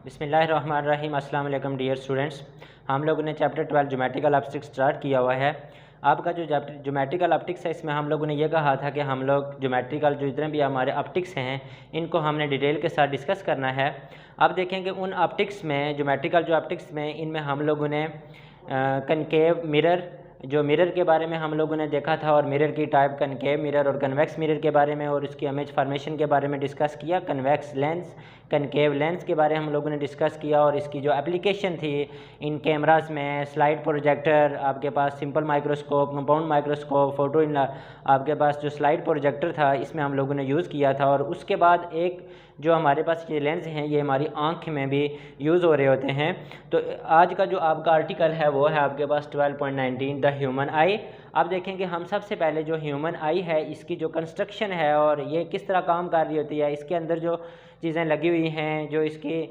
बिस्मिल्लाहिर्रहमानिर्रहीम। अस्सलाम वालेकुम डियर स्टूडेंट्स। हम लोगों ने चैप्टर 12 ज्योमेट्रिकल ऑप्टिक्स स्टार्ट किया हुआ है। आपका जो ज्योमेट्रिकल ऑप्टिक्स है, इसमें हम लोगों ने ये कहा था कि हम लोग ज्योमेट्रिकल जो जितने भी हमारे ऑप्टिक्स हैं इनको हमने डिटेल के साथ डिस्कस करना है। अब देखेंगे उन ऑप्टिक्स में, ज्योमेट्रिकल जो ऑप्टिक्स में, इनमें हम लोगों ने कनकेव मिरर, जो मिरर के बारे में हम लोगों ने देखा था, और मिरर की टाइप कनकेव मिरर और कन्वेक्स मिरर के बारे में, और उसकी इमेज फॉर्मेशन के बारे में डिस्कस किया। कन्वेक्स लेंस, कनकेव लेंस के बारे में हम लोगों ने डिस्कस किया, और इसकी जो एप्लीकेशन थी इन कैमरास में, स्लाइड प्रोजेक्टर, आपके पास simple microscope, compound microscope, photo इन, आपके पास जो स्लाइड प्रोजेक्टर था इसमें हम लोगों ने यूज़ किया था। और उसके बाद एक जो हमारे पास ये लेंस हैं ये हमारी आँख में भी यूज़ हो रहे होते हैं। तो आज का जो आपका आर्टिकल है वो है आपके पास 12.19 द ह्यूमन आई। अब देखेंगे हम सबसे पहले जो ह्यूमन आई है इसकी जो कंस्ट्रक्शन है और ये किस तरह काम कर रही होती है, इसके अंदर जो चीज़ें लगी हुई हैं, जो इसके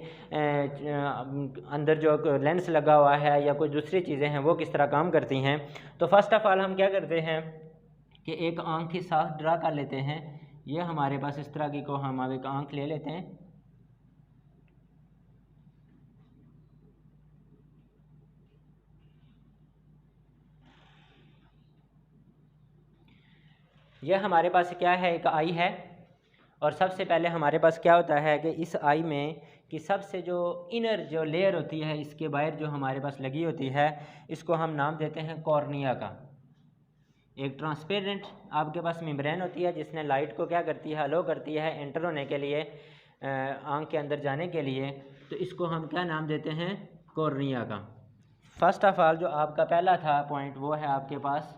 अंदर जो लेंस लगा हुआ है या कोई दूसरी चीज़ें हैं वो किस तरह काम करती हैं। तो फर्स्ट ऑफ़ ऑल हम क्या करते हैं कि एक आँख की साफ ड्रा कर लेते हैं। ये हमारे पास इस तरह की को हम अब एक आँख ले लेते हैं। यह हमारे पास क्या है, एक आई है। और सबसे पहले हमारे पास क्या होता है कि इस आई में कि सबसे जो इनर जो लेयर होती है, इसके बाहर जो हमारे पास लगी होती है, इसको हम नाम देते हैं कॉर्निया का। एक ट्रांसपेरेंट आपके पास मेम्ब्रेन होती है जिसने लाइट को क्या करती है, अलो करती है एंटर होने के लिए, आँख के अंदर जाने के लिए। तो इसको हम क्या नाम देते हैं, कॉर्निया का। फर्स्ट ऑफ ऑल जो आपका पहला था पॉइंट वो है आपके पास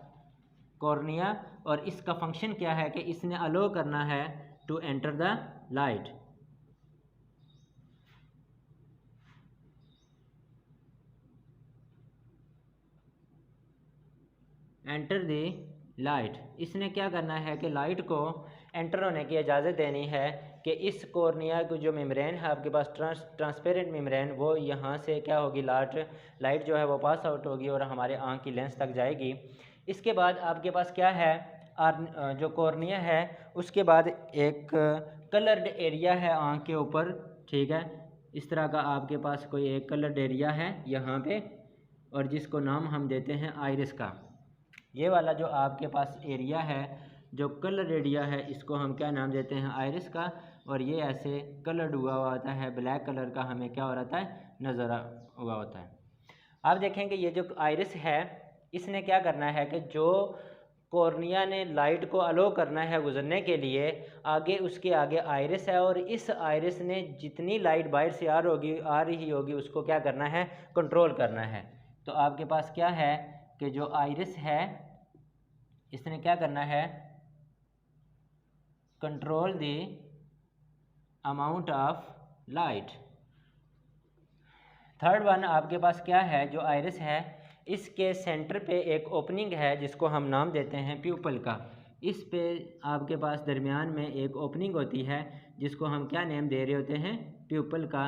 कॉर्निया, और इसका फंक्शन क्या है कि इसने अलो करना है to enter the light. Enter the light, इसने क्या करना है कि लाइट को एंटर होने की इजाज़त देनी है कि इस कॉर्निया को जो मेम्ब्रेन है आपके पास ट्रांसपेरेंट मेम्ब्रेन, वो यहाँ से क्या होगी, लाइट जो है वो पास आउट होगी और हमारे आँख की लेंस तक जाएगी। इसके बाद आपके पास क्या है, जो कॉर्निया है उसके बाद एक कलर्ड एरिया है आँख के ऊपर, ठीक है। इस तरह का आपके पास कोई एक कलर्ड एरिया है यहाँ पे, और जिसको नाम हम देते हैं आइरिस का। ये वाला जो आपके पास एरिया है, जो कलर एरिया है, इसको हम क्या नाम देते हैं, आइरिस का। और ये ऐसे कलर्ड हुआ होता है, ब्लैक कलर का हमें क्या हो रहा है, नज़र हुआ होता है। अब देखेंगे ये जो आइरिस है इसने क्या करना है कि जो कॉर्निया ने लाइट को अलो करना है गुजरने के लिए, आगे उसके आगे आइरिस है, और इस आइरिस ने जितनी लाइट बाहर से आ रही होगी उसको क्या करना है, कंट्रोल करना है। तो आपके पास क्या है कि जो आइरिस है इसने क्या करना है, control the amount of light. Third one आपके पास क्या है, जो आइरिस है इसके सेंटर पे एक ओपनिंग है जिसको हम नाम देते हैं प्यूपल का। इस पे आपके पास दरमियान में एक ओपनिंग होती है जिसको हम क्या नेम दे रहे होते हैं, प्यूपल का।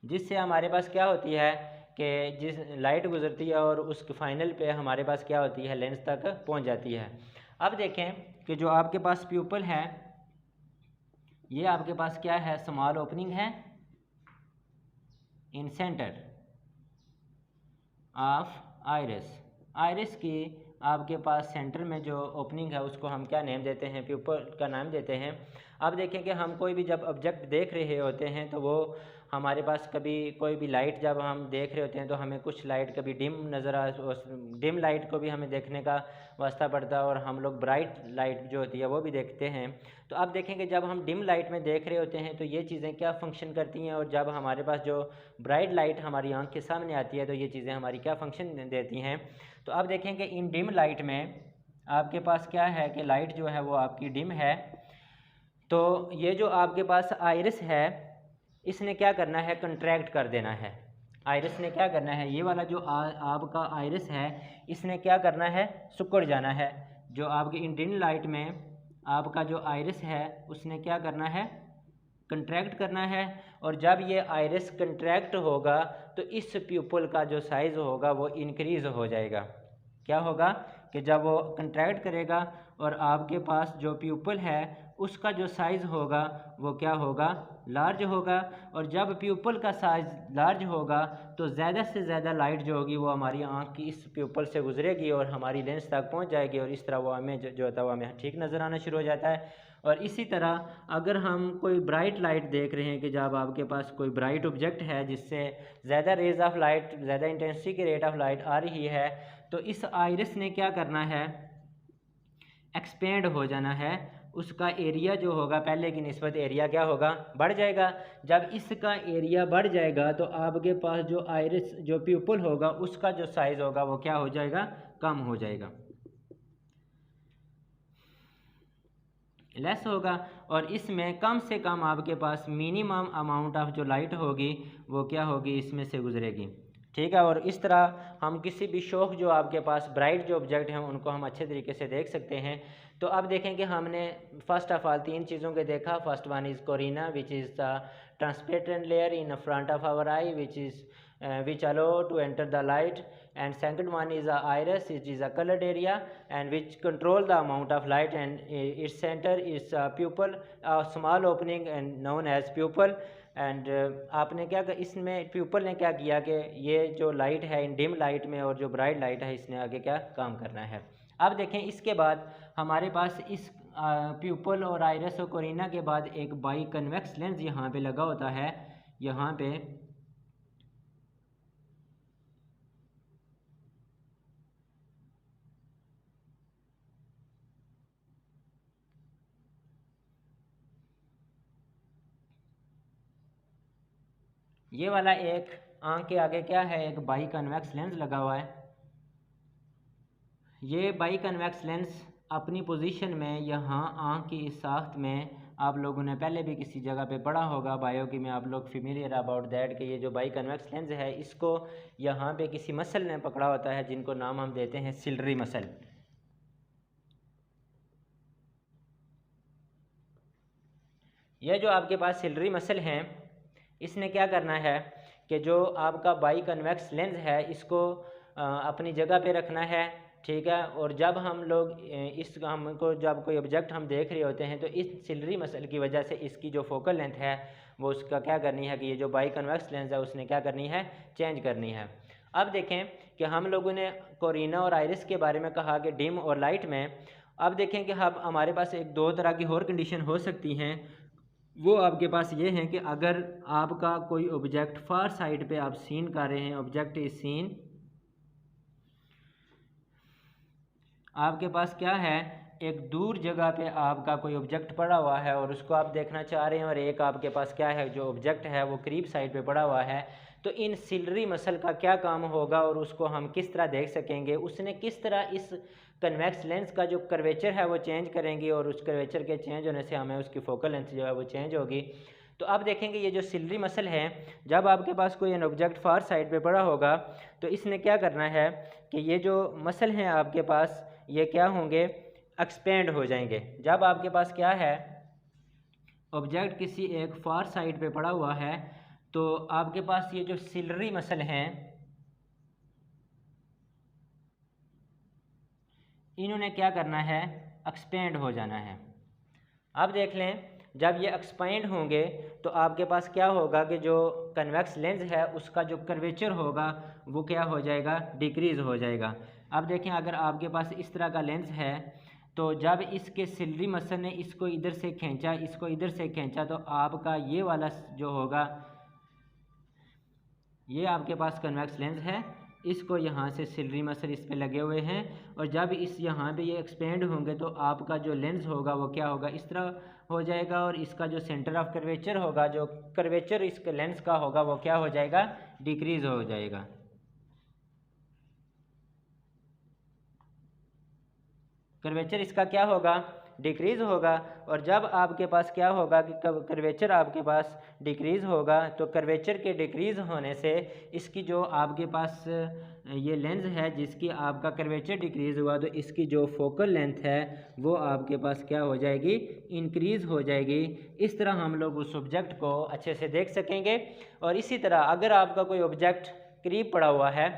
जिससे हमारे पास क्या होती है कि जिस लाइट गुजरती है और उस फाइनल पे हमारे पास क्या होती है, लेंस तक पहुंच जाती है। अब देखें कि जो आपके पास प्यूपल है ये आपके पास क्या है, स्मॉल ओपनिंग है इन सेंटर ऑफ आइरिस। आइरिस की आपके पास सेंटर में जो ओपनिंग है उसको हम क्या नेम देते हैं, प्यूपल का नाम देते हैं। अब देखें कि हम कोई भी जब ऑब्जेक्ट देख रहे होते हैं तो वो हमारे पास कभी कोई भी लाइट जब हम देख रहे होते हैं तो हमें कुछ लाइट कभी डिम लाइट को भी हमें देखने का वास्ता पड़ता है, और हम लोग ब्राइट लाइट जो होती है वो भी देखते हैं। तो अब देखेंगे जब हम डिम लाइट में देख रहे होते हैं तो ये चीज़ें क्या फंक्शन करती हैं, और जब हमारे पास जो ब्राइट लाइट हमारी आँख के सामने आती है तो ये चीज़ें हमारी क्या फंक्शन देती हैं। तो अब देखें कि इन डिम लाइट में आपके पास क्या है कि लाइट जो है वो आपकी डिम है। तो ये जो आपके पास आइरिस है इसने क्या करना है, कंट्रैक्ट कर देना है। आइरिस ने क्या करना है, ये वाला जो आपका आइरिस है इसने क्या करना है, सिकुड़ जाना है। जो आपकी इन डिम लाइट में आपका जो आइरिस है उसने क्या करना है, कंट्रैक्ट करना है। और जब ये आइरिस कंट्रैक्ट होगा तो इस प्यूपल का जो साइज़ होगा वो इंक्रीज़ हो जाएगा। क्या होगा कि जब वो कंट्रैक्ट करेगा और आपके पास जो प्यूपल है उसका जो साइज़ होगा वो क्या होगा, लार्ज होगा। और जब प्यूपल का साइज़ लार्ज होगा तो ज़्यादा से ज़्यादा लाइट जो होगी वो हमारी आँख की इस प्यूपल से गुजरेगी और हमारी लेंस तक पहुंच जाएगी, और इस तरह वो हमें जो होता है वो हमें ठीक नज़र आना शुरू हो जाता है। और इसी तरह अगर हम कोई ब्राइट लाइट देख रहे हैं कि जब आपके पास कोई ब्राइट ऑब्जेक्ट है जिससे ज़्यादा रेज ऑफ लाइट, ज़्यादा इंटेंसिटी की रेट ऑफ लाइट आ रही है, तो इस आइरिस ने क्या करना है, एक्सपेंड हो जाना है। उसका एरिया जो होगा पहले की निस्बत एरिया क्या होगा, बढ़ जाएगा। जब इसका एरिया बढ़ जाएगा तो आपके पास जो आइरिस जो प्यूपल होगा उसका जो साइज़ होगा वो क्या हो जाएगा, कम हो जाएगा, लेस होगा। और इसमें कम से कम आपके पास मिनिमम अमाउंट ऑफ जो लाइट होगी वो क्या होगी, इसमें से गुजरेगी, ठीक है। और इस तरह हम किसी भी शौक जो आपके पास ब्राइट जो ऑब्जेक्ट हैं उनको हम अच्छे तरीके से देख सकते हैं। तो अब देखें कि हमने फर्स्ट ऑफ ऑल 3 चीज़ों के देखा। First one is cornea which is the transparent layer in front of our eye which allow to enter the light, and second one is a iris, which is a colored area and which control the amount of light, and its center is a pupil, a small opening and known as pupil। And आपने क्या इसमें pupal ने क्या किया कि ये जो light है इन डिम लाइट में और जो ब्राइट लाइट है इसने आगे क्या काम करना है। अब देखें इसके बाद हमारे पास इस प्यूपल और आइरिस और कोरिना के बाद एक बाई कन्वेक्स लेंस यहाँ पे लगा होता है। यहाँ पे ये वाला एक आँख के आगे क्या है, एक बाई कन्वेक्स लेंस लगा हुआ है। ये बाई कन्वेक्स लेंस अपनी पोजीशन में यहाँ आँख की इस साख्त में, आप लोगों ने पहले भी किसी जगह पे पढ़ा होगा बायो की में, आप लोग फेमिलियर अबाउट दैट कि ये जो बाई कन्वेक्स लेंस है इसको यहाँ पे किसी मसल ने पकड़ा होता है जिनको नाम हम देते हैं सिलरी मसल। यह जो आपके पास सिलरी मसल हैं इसने क्या करना है कि जो आपका बाई कन्वेक्स लेंस है इसको अपनी जगह पे रखना है, ठीक है। और जब हम लोग इस हमको जब कोई ऑब्जेक्ट हम देख रहे होते हैं तो इस सिलरी मसल की वजह से इसकी जो फोकल लेंथ है वो उसका क्या करनी है कि ये जो बाई कन्वेक्स लेंस है उसने क्या करनी है, चेंज करनी है। अब देखें कि हम लोगों ने कोरिना और आइरिस के बारे में कहा कि डिम और लाइट में। अब देखें कि अब हमारे पास एक 2 तरह की और कंडीशन हो सकती हैं। वो आपके पास ये हैं कि अगर आपका कोई ऑब्जेक्ट फार साइड पे आप सीन कर रहे हैं, ऑब्जेक्ट इज सीन, आपके पास क्या है, एक दूर जगह पे आपका कोई ऑब्जेक्ट पड़ा हुआ है और उसको आप देखना चाह रहे हैं, और एक आपके पास क्या है जो ऑब्जेक्ट है वो करीब साइड पे पड़ा हुआ है। तो इन सिलरी मसल का क्या काम होगा और उसको हम किस तरह देख सकेंगे, उसने किस तरह इस कन्वेक्स लेंस का जो कर्वेचर है वो चेंज करेंगी, और उस कर्वेचर के चेंज होने से हमें उसकी फोकल लेंथ जो है वो चेंज होगी। तो अब देखेंगे ये जो सिलरी मसल है, जब आपके पास कोई एन ऑब्जेक्ट फार साइड पे पड़ा होगा तो इसने क्या करना है कि ये जो मसल हैं आपके पास ये क्या होंगे, एक्सपेंड हो जाएंगे। जब आपके पास क्या है, ऑब्जेक्ट किसी एक फार साइड पे पड़ा हुआ है तो आपके पास ये जो सिलरी मसल हैं इन्होंने क्या करना है, एक्सपेंड हो जाना है। अब देख लें जब ये एक्सपेंड होंगे तो आपके पास क्या होगा कि जो कन्वेक्स लेंस है उसका जो कर्वेचर होगा वो क्या हो जाएगा, डिक्रीज़ हो जाएगा। अब देखें अगर आपके पास इस तरह का लेंस है तो जब इसके सिलरी मसल ने इसको इधर से खींचा, इसको इधर से खींचा, तो आपका ये वाला जो होगा ये आपके पास कन्वेक्स लेंस है, इसको यहाँ से सिलरी मसल इस पे लगे हुए हैं, और जब इस यहाँ पे ये एक्सपेंड होंगे तो आपका जो लेंस होगा वो क्या होगा, इस तरह हो जाएगा, और इसका जो सेंटर ऑफ कर्वेचर होगा, जो कर्वेचर इस लेंस का होगा वो क्या हो जाएगा, डिक्रीज़ हो जाएगा। कर्वेचर इसका क्या होगा, डिक्रीज़ होगा। और जब आपके पास क्या होगा कि कर्वेचर आपके पास डिक्रीज़ होगा तो कर्वेचर के डिक्रीज़ होने से इसकी जो आपके पास ये लेंस है जिसकी आपका कर्वेचर डिक्रीज़ हुआ तो इसकी जो फोकल लेंथ है वो आपके पास क्या हो जाएगी, इंक्रीज़ हो जाएगी। इस तरह हम लोग उस ऑब्जेक्ट को अच्छे से देख सकेंगे। और इसी तरह अगर आपका कोई ऑब्जेक्ट करीब पड़ा हुआ है,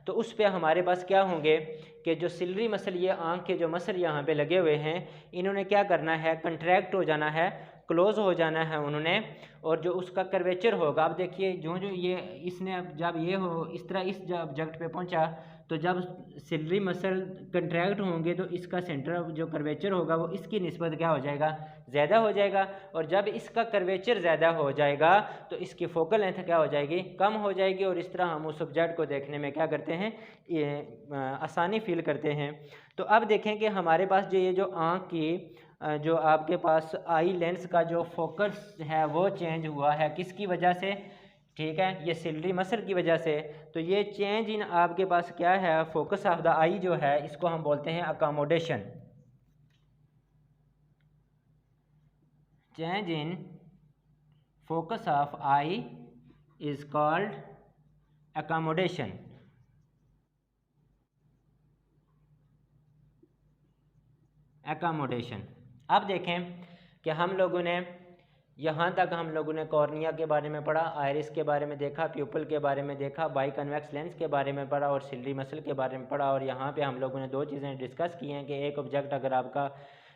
तो उस पर हमारे पास क्या होंगे कि जो सिलरी मसल, ये आँख के जो मसल यहाँ पे लगे हुए हैं, इन्होंने क्या करना है, कंट्रैक्ट हो जाना है, क्लोज हो जाना है उन्होंने, और जो उसका कर्वेचर होगा, अब देखिए जो जो ये इसने जब ये हो इस तरह इस जब जगह पे पहुंचा, तो जब सिलरी मसल कंट्रैक्ट होंगे तो इसका सेंटर जो कर्वेचर होगा वो इसकी निस्बत क्या हो जाएगा, ज़्यादा हो जाएगा, और जब इसका कर्वेचर ज़्यादा हो जाएगा तो इसकी फोकल लेंथ क्या हो जाएगी, कम हो जाएगी, और इस तरह हम उस ऑब्जेक्ट को देखने में क्या करते हैं, ये आसानी फील करते हैं। तो अब देखें कि हमारे पास जो ये जो आँख की जो आपके पास आई लेंस का जो फोकस है वो चेंज हुआ है, किसकी वजह से, ठीक है, ये सिलरी मसल की वजह से। तो ये चेंज इन आपके पास क्या है, फोकस ऑफ द आई जो है, इसको हम बोलते हैं accommodation. Change in focus of I is called accommodation. Accommodation. अब देखें कि हम लोगों ने यहाँ तक हम लोगों ने कॉर्निया के बारे में पढ़ा, आयरिस के बारे में देखा, प्यूपल के बारे में देखा, बाई कन्वेक्स लेंस के बारे में पढ़ा, और सिलरी मसल के बारे में पढ़ा। और यहाँ पे हम लोगों ने दो चीज़ें डिस्कस की हैं कि एक ऑब्जेक्ट अगर आपका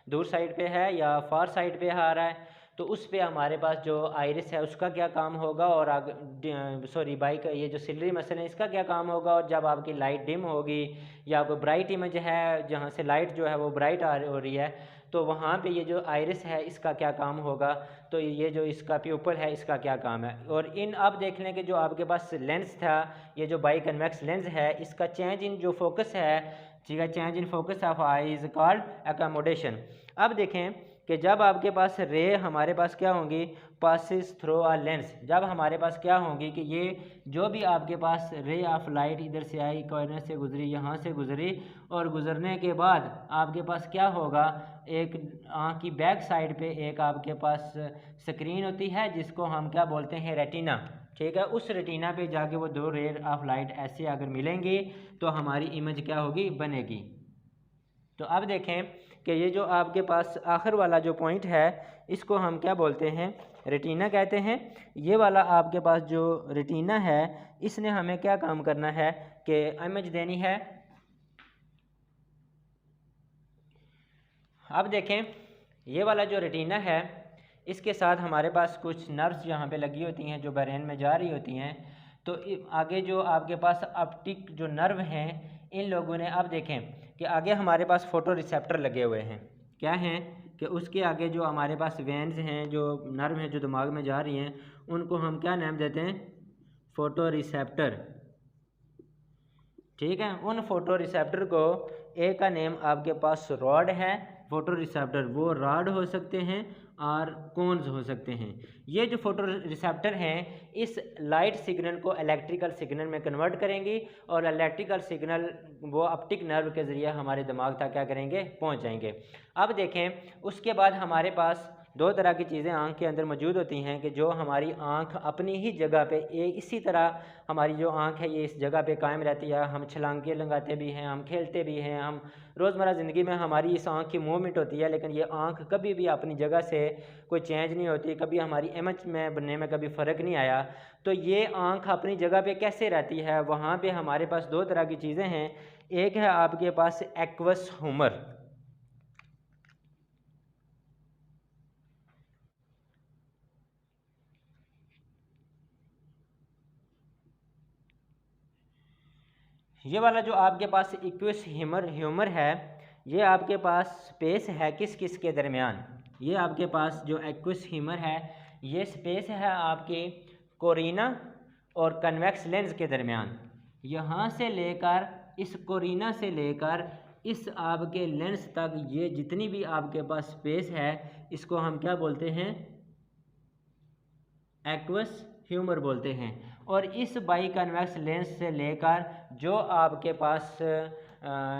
दूर साइड पे है या फार साइड पे आ रहा है तो उस पे हमारे पास जो आयरिस है उसका क्या काम होगा, और सॉरी बाई का ये जो सिलरी मसल है इसका क्या काम होगा, और जब आपकी लाइट डिम होगी या कोई ब्राइट इमेज है जहाँ से लाइट जो है वो ब्राइट हो रही है, तो वहाँ पे ये जो आयरिस है इसका क्या काम होगा, तो ये जो इसका प्यूपल है इसका क्या काम है। और इन अब देख लें कि जो आपके पास लेंस था, ये जो बाई कन्वेक्स लेंस है, इसका चेंज इन जो फोकस है, ठीक है, change in focus of I is called accommodation. अब देखें कि जब आपके पास रे हमारे पास क्या होंगी, पासिस थ्रू अ लेंस, जब हमारे पास क्या होंगी कि ये जो भी आपके पास रे ऑफ लाइट इधर से आई, कॉर्नर से गुजरी, यहाँ से गुजरी, और गुजरने के बाद आपके पास क्या होगा, एक आँख की बैक साइड पे एक आपके पास स्क्रीन होती है जिसको हम क्या बोलते हैं, रेटिना, ठीक है। उस रेटिना पे जाके वो दो रे ऑफ लाइट ऐसे अगर मिलेंगी तो हमारी इमेज क्या होगी, बनेगी। तो अब देखें कि ये जो आपके पास आखिर वाला जो पॉइंट है इसको हम क्या बोलते हैं, रेटिना कहते हैं। ये वाला आपके पास जो रेटिना है इसने हमें क्या काम करना है कि इमेज देनी है। अब देखें ये वाला जो रेटिना है इसके साथ हमारे पास कुछ नर्व्स यहाँ पे लगी होती हैं जो ब्रेन में जा रही होती हैं। तो आगे जो आपके पास ऑप्टिक जो नर्व हैं इन लोगों ने, अब देखें कि आगे हमारे पास फोटो रिसेप्टर लगे हुए हैं, क्या हैं कि उसके आगे जो हमारे पास वेन्स हैं, जो नर्व हैं जो दिमाग में जा रही हैं, उनको हम क्या नाम देते हैं, फोटो रिसेप्टर, ठीक है। उन फोटो रिसेप्टर को एक का नेम आपके पास रॉड है, फोटो रिसेप्टर वो रॉड हो सकते हैं और कोन्स हो सकते हैं। ये जो फोटो रिसेप्टर हैं इस लाइट सिग्नल को इलेक्ट्रिकल सिग्नल में कन्वर्ट करेंगी, और इलेक्ट्रिकल सिग्नल वो ऑप्टिक नर्व के ज़रिए हमारे दिमाग तक क्या करेंगे, पहुंच जाएंगे। अब देखें उसके बाद हमारे पास दो तरह की चीज़ें आँख के अंदर मौजूद होती हैं कि जो हमारी आँख अपनी ही जगह पे इसी तरह हमारी जो आँख है ये इस जगह पे कायम रहती है। हम छलांगे लगाते भी हैं, हम खेलते भी हैं, हम रोज़मर्रा ज़िंदगी में हमारी इस आँख की मूवमेंट होती है, लेकिन ये आँख कभी भी अपनी जगह से कोई चेंज नहीं होती, कभी हमारी इमेज में बनने में कभी फ़र्क नहीं आया। तो ये आँख अपनी जगह पे कैसे रहती है, वहाँ पे हमारे पास दो तरह की चीज़ें हैं। एक है आपके पास एक्वस ह्यूमर, ये वाला जो आपके पास इक्वस ह्यूमर है ये आपके पास स्पेस है किस किस के दरमियान, ये आपके पास जो एक्वस ह्यूमर है ये स्पेस है आपके कोरिना और कन्वेक्स लेंस के दरमियान। यहाँ से लेकर इस कोरिना से लेकर इस आपके लेंस तक ये जितनी भी आपके पास स्पेस है इसको हम क्या बोलते हैं, एक्वस ह्यूमर बोलते हैं। और इस बाई कन्वेक्स लेंस से लेकर जो आपके पास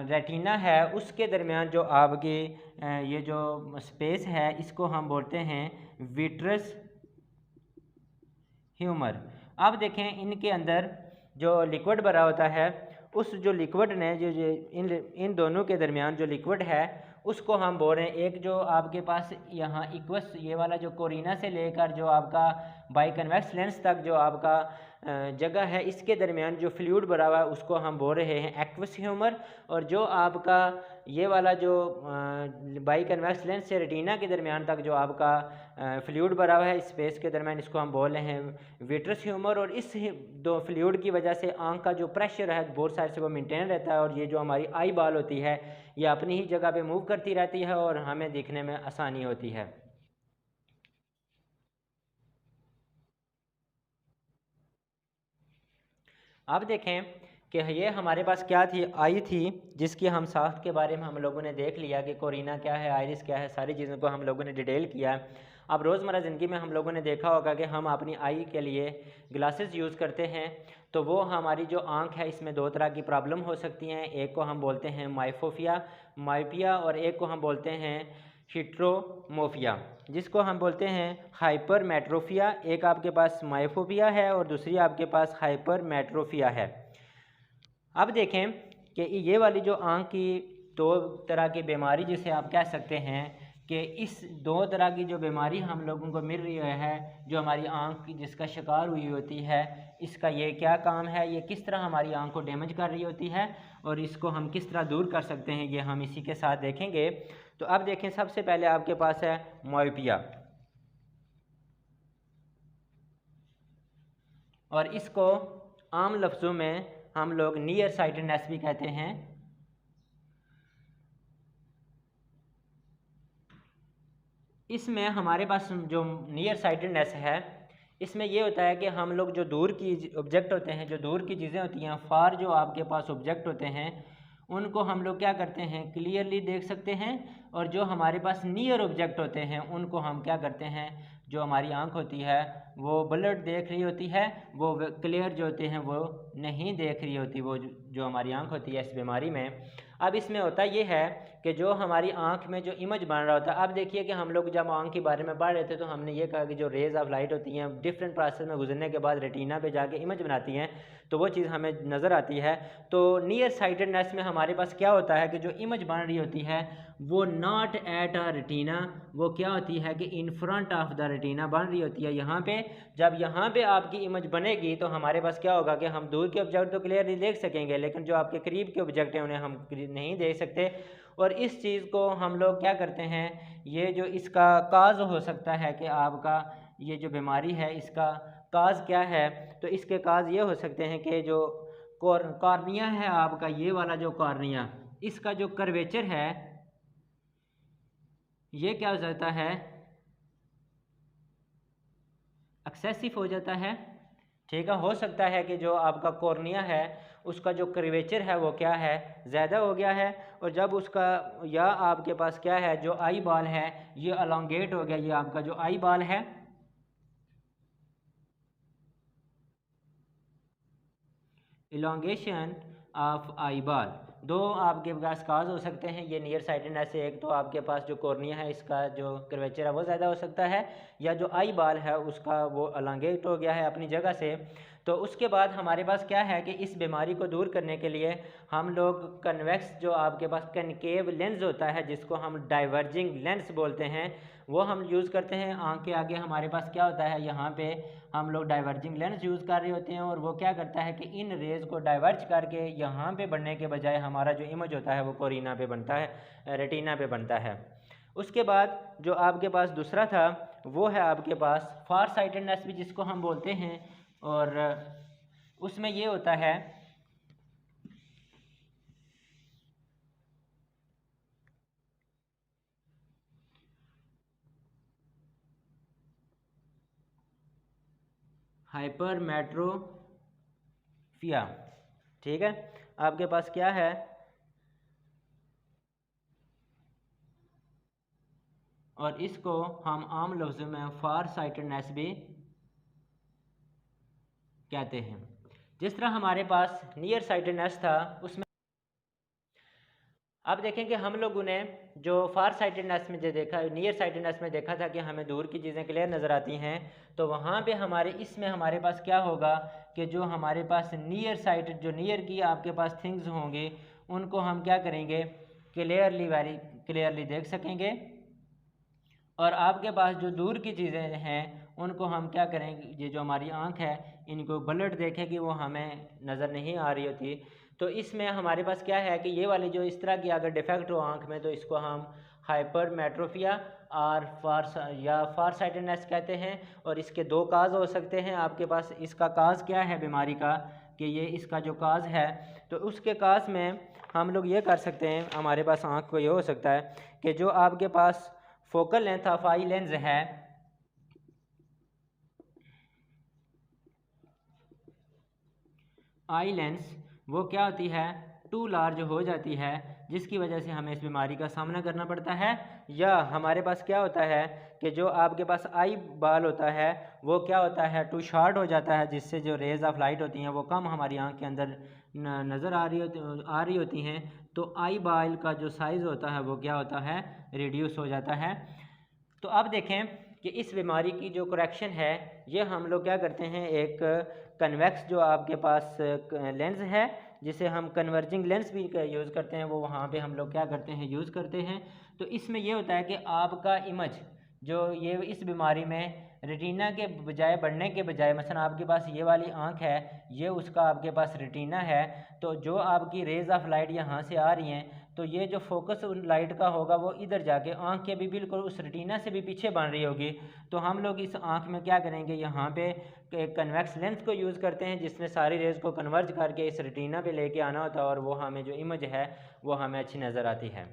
रेटिना है उसके दरमियान जो आपकी ये जो स्पेस है इसको हम बोलते हैं विट्रस ह्यूमर। अब देखें इनके अंदर जो लिक्विड भरा होता है उस जो लिक्विड ने जो इन दोनों के दरमियान जो लिक्विड है उसको हम बोल रहे हैं, एक जो आपके पास यहाँ इक्वस ये वाला जो कोरिना से लेकर जो आपका बाई कन्वेक्स लेंस तक जो आपका जगह है इसके दरमियान जो फ्लूइड भरा हुआ है उसको हम बोल रहे हैं एक्वस ह्यूमर। और जो आपका ये वाला जो बाई कन्वेक्स लेंस से रेटिना के दरमियान तक जो आपका फ्लूइड भरा हुआ है स्पेस के दरमियान, इसको हम बोल रहे हैं विट्रस ह्यूमर। और इस दो फ्लूइड की वजह से आँख का जो प्रेशर है बोथ साइड से वो मेंटेन रहता है, और ये जो हमारी आई बॉल होती है ये अपनी ही जगह पे मूव करती रहती है और हमें दिखने में आसानी होती है। अब देखें कि ये हमारे पास क्या थी, आई थी, जिसकी हम साख्त के बारे में हम लोगों ने देख लिया कि कोरिना क्या है, आइरिस क्या है, सारी चीज़ों को हम लोगों ने डिटेल किया। अब रोज़मर्रा ज़िंदगी में हम लोगों ने देखा होगा कि हम अपनी आई के लिए ग्लासेस यूज़ करते हैं, तो वो हमारी जो आँख है इसमें दो तरह की प्रॉब्लम हो सकती हैं। एक को हम बोलते हैं माइपिया, और एक को हम बोलते हैं हिट्रोमोफिया, जिसको हम बोलते हैं हाइपरमेट्रोफिया। एक आपके पास माइफोपिया है और दूसरी आपके पास हाइपरमेट्रोफिया है। अब देखें कि ये वाली जो आँख की दो तरह की बीमारी जिसे आप कह सकते हैं कि इस दो तरह की जो बीमारी हम लोगों को मिल रही है, जो हमारी आँख जिसका शिकार हुई होती है, इसका ये क्या काम है, ये किस तरह हमारी आँख को डैमेज कर रही होती है और इसको हम किस तरह दूर कर सकते हैं, ये हम इसी के साथ देखेंगे। तो अब देखें, सबसे पहले आपके पास है मायोपिया, और इसको आम लफ्ज़ों में हम लोग नियर साइटेडनेस भी कहते हैं। इसमें हमारे पास जो नियर साइटेडनेस है, इसमें ये होता है कि हम लोग जो दूर की ऑब्जेक्ट होते हैं, जो दूर की चीज़ें होती हैं, फार जो आपके पास ऑब्जेक्ट होते हैं, उनको हम लोग क्या करते हैं, क्लियरली देख सकते हैं। और जो हमारे पास नियर ऑब्जेक्ट होते हैं उनको हम क्या करते हैं, जो हमारी आंख होती है वो ब्लड देख रही होती है, वो क्लियर जो होते हैं वो नहीं देख रही होती, वो जो हमारी आंख होती है इस बीमारी में। अब इसमें होता ये है कि जो हमारी आंख में जो इमेज बन रहा होता है, अब देखिए कि हम लोग जब आंख के बारे में पढ़ रहे थे तो हमने ये कहा कि जो रेज़ ऑफ लाइट होती हैं डिफरेंट प्रोसेस में गुजरने के बाद रेटिना पे जाके इमेज बनाती हैं, तो वो चीज़ हमें नज़र आती है। तो नियर साइटेडनेस में हमारे पास क्या होता है कि जो इमेज बन रही होती है वो नॉट एट अ रेटिना, वो क्या होती है कि इन फ्रंट ऑफ द रेटिना बन रही होती है यहाँ पे। जब यहाँ पे आपकी इमेज बनेगी तो हमारे पास क्या होगा कि हम दूर के ऑब्जेक्ट तो क्लियरली देख सकेंगे, लेकिन जो आपके करीब के ऑब्जेक्ट हैं उन्हें हम नहीं देख सकते। और इस चीज़ को हम लोग क्या करते हैं, ये जो इसका काज हो सकता है कि आपका ये जो बीमारी है इसका काज क्या है, तो इसके काज ये हो सकते हैं कि जो कॉर्निया है आपका, ये वाला जो कॉर्निया, इसका जो कर्वेचर है ये क्या हो जाता है, एक्सेसिव हो जाता है। ठीक है, हो सकता है कि जो आपका कॉर्निया है उसका जो कर्वेचर है वो क्या है, ज़्यादा हो गया है, और जब उसका या आपके पास क्या है, जो आई बॉल है ये अलोंगेट हो गया, ये आपका जो आई बॉल है, इलोंगेशन ऑफ आई बॉल। दो आपके पास काज हो सकते हैं ये नियर साइटेडनेस से, एक तो आपके पास जो कॉर्निया है इसका जो कर्वेचर है वो ज़्यादा हो सकता है, या जो आई बॉल है उसका वो अलोंगेट हो गया है अपनी जगह से। तो उसके बाद हमारे पास क्या है कि इस बीमारी को दूर करने के लिए हम लोग कन्वेक्स जो आपके पास कनकेव लेंस होता है, जिसको हम डाइवर्जिंग लेंस बोलते हैं, वो हम यूज़ करते हैं। आँख के आगे हमारे पास क्या होता है, यहाँ पे हम लोग डाइवर्जिंग लेंस यूज़ कर रहे होते हैं, और वो क्या करता है कि इन रेज़ को डाइवर्ज करके यहाँ पे बढ़ने के बजाय हमारा जो इमेज होता है वो कोरिना पे बनता है, रेटिना पे बनता है। उसके बाद जो आपके पास दूसरा था वो है आपके पास फार साइटेडनेस भी जिसको हम बोलते हैं, और उसमें ये होता है हाइपरमेट्रोपिया। ठीक है, आपके पास क्या है, और इसको हम आम लफ्ज़ों में फार साइटेडनेस भी कहते हैं। जिस तरह हमारे पास नियर साइटेडनेस था उसमें अब देखें कि हम लोगों ने जो फार साइटेडनेस में जो देखा, नियर साइटेडनेस में देखा था कि हमें दूर की चीज़ें क्लियर नज़र आती हैं, तो वहाँ पे हमारे इसमें हमारे पास क्या होगा कि जो हमारे पास नियर साइटेड, जो नियर की आपके पास थिंग्स होंगे उनको हम क्या करेंगे, क्लियरली, वेरी क्लियरली देख सकेंगे, और आपके पास जो दूर की चीज़ें हैं उनको हम क्या करेंगे, ये जो हमारी आँख है इनको ब्लड देखें कि वो हमें नज़र नहीं आ रही होती। तो इसमें हमारे पास क्या है कि ये वाली जो इस तरह की अगर डिफेक्ट हो आँख में तो इसको हम हाइपरमेट्रोफिया और फार साइटेडनेस कहते हैं। और इसके दो काज हो सकते हैं आपके पास। इसका काज क्या है बीमारी का कि ये इसका जो काज है, तो उसके काज में हम लोग ये कर सकते हैं, हमारे पास आँख को ये हो सकता है कि जो आपके पास focal length of eye lens है, आई लेंस वो क्या होती है, टू लार्ज हो जाती है, जिसकी वजह से हमें इस बीमारी का सामना करना पड़ता है। या हमारे पास क्या होता है कि जो आपके पास आई बाल होता है वो क्या होता है, टू शॉर्ट हो जाता है, जिससे जो रेज ऑफ लाइट होती हैं वो कम हमारी आँख के अंदर नज़र आ रही होती हैं। तो आई बाल का जो साइज़ होता है वो क्या होता है, रिड्यूस हो जाता है। तो अब देखें कि इस बीमारी की जो करेक्शन है ये हम लोग क्या करते हैं, एक कन्वेक्स जो आपके पास लेंस है जिसे हम कन्वर्जिंग लेंस भी यूज़ करते हैं, वो वहाँ पे हम लोग क्या करते हैं, यूज़ करते हैं। तो इसमें ये होता है कि आपका इमेज जो ये इस बीमारी में रेटिना के बजाय बढ़ने के बजाय, मसलन आपके पास ये वाली आँख है, ये उसका आपके पास रेटिना है, तो जो आपकी रेज़ ऑफ लाइट यहाँ से आ रही हैं तो ये जो फोकस लाइट का होगा वो इधर जाके आँख के भी बिल्कुल उस रेटिना से भी पीछे बन रही होगी। तो हम लोग इस आँख में क्या करेंगे, यहाँ पे एक कन्वेक्स लेंस को यूज़ करते हैं जिसमें सारी रेज़ को कन्वर्ज करके इस रेटिना पे लेके आना होता है और वो हमें जो इमेज है वो हमें अच्छी नज़र आती है।